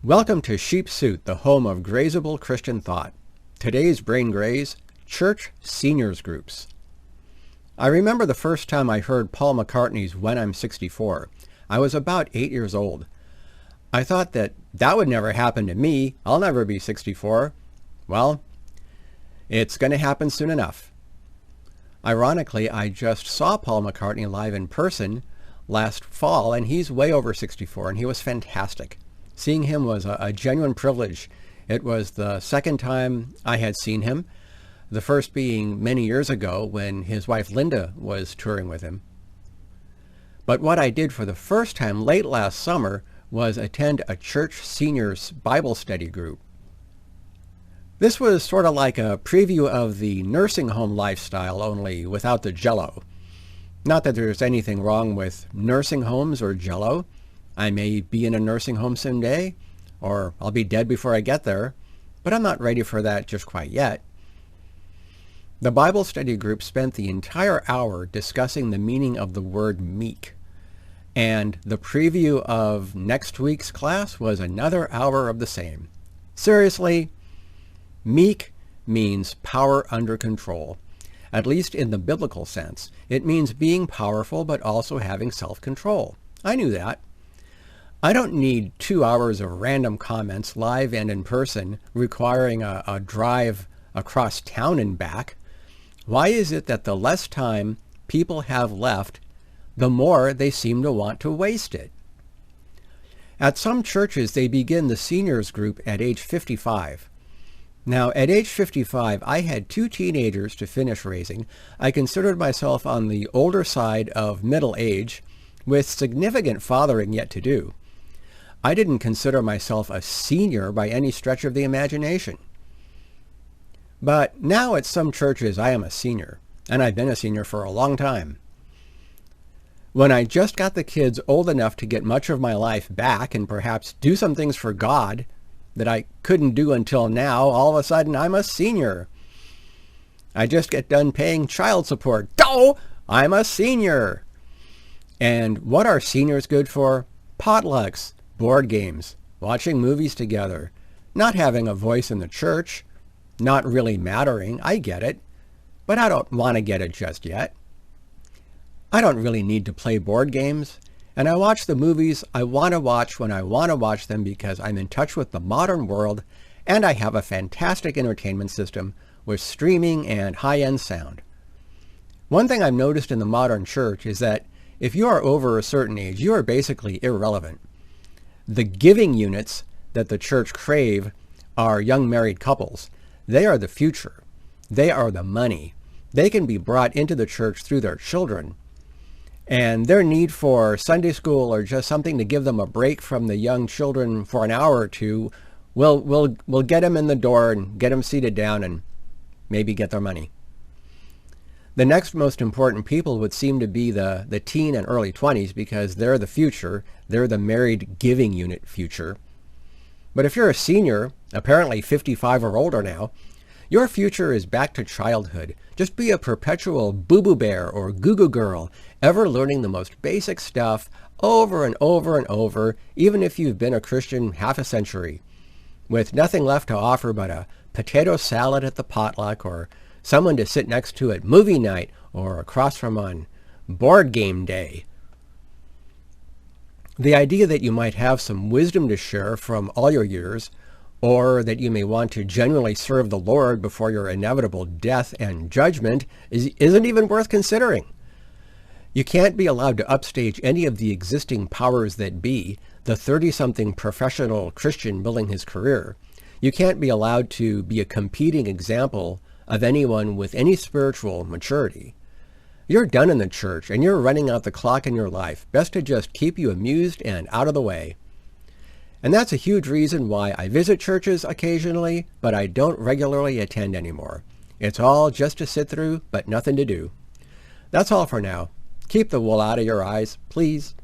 Welcome to Sheep Suit, the home of grazeable Christian thought. Today's Brain Graze, Church Seniors Groups. I remember the first time I heard Paul McCartney's When I'm 64. I was about 8 years old. I thought that would never happen to me. I'll never be 64. Well, it's going to happen soon enough. Ironically, I just saw Paul McCartney live in person last fall, and he's way over 64, and he was fantastic. Seeing him was a genuine privilege. It was the second time I had seen him, the first being many years ago when his wife Linda was touring with him. But what I did for the first time late last summer was attend a church seniors Bible study group. This was sort of like a preview of the nursing home lifestyle, only without the jello. Not that there's anything wrong with nursing homes or jello. I may be in a nursing home someday, or I'll be dead before I get there, but I'm not ready for that just quite yet. The Bible study group spent the entire hour discussing the meaning of the word meek, and the preview of next week's class was another hour of the same. Seriously, meek means power under control, at least in the biblical sense. It means being powerful but also having self-control. I knew that. I don't need 2 hours of random comments, live and in person, requiring a drive across town and back. Why is it that the less time people have left, the more they seem to want to waste it? At some churches, they begin the seniors group at age 55. Now, at age 55, I had 2 teenagers to finish raising. I considered myself on the older side of middle age, with significant fathering yet to do. I didn't consider myself a senior by any stretch of the imagination. But now at some churches I am a senior, and I've been a senior for a long time. When I just got the kids old enough to get much of my life back and perhaps do some things for God that I couldn't do until now, all of a sudden I'm a senior. I just get done paying child support. Oh, I'm a senior. And what are seniors good for? Potlucks. Board games, watching movies together, not having a voice in the church, not really mattering. I get it, but I don't want to get it just yet. I don't really need to play board games, and I watch the movies I want to watch when I want to watch them because I'm in touch with the modern world, and I have a fantastic entertainment system with streaming and high-end sound. One thing I've noticed in the modern church is that if you are over a certain age, you are basically irrelevant. The giving units that the church crave are young married couples. They are the future. They are the money. They can be brought into the church through their children. And their need for Sunday school or just something to give them a break from the young children for an hour or two will get them in the door and get them seated down and maybe get their money. The next most important people would seem to be the teen and early 20s because they're the future. They're the married giving unit future. But if you're a senior, apparently 55 or older now, your future is back to childhood. Just be a perpetual boo-boo bear or goo-goo girl, ever learning the most basic stuff over and over and over, even if you've been a Christian half a century, with nothing left to offer but a potato salad at the potluck or someone to sit next to at movie night or across from on board game day. The idea that you might have some wisdom to share from all your years, or that you may want to genuinely serve the Lord before your inevitable death and judgment isn't even worth considering. You can't be allowed to upstage any of the existing powers that be, the 30-something professional Christian building his career. You can't be allowed to be a competing example of anyone with any spiritual maturity. You're done in the church and you're running out the clock in your life. Best to just keep you amused and out of the way. And that's a huge reason why I visit churches occasionally, but I don't regularly attend anymore. It's all just to sit through, but nothing to do. That's all for now. Keep the wool out of your eyes, please.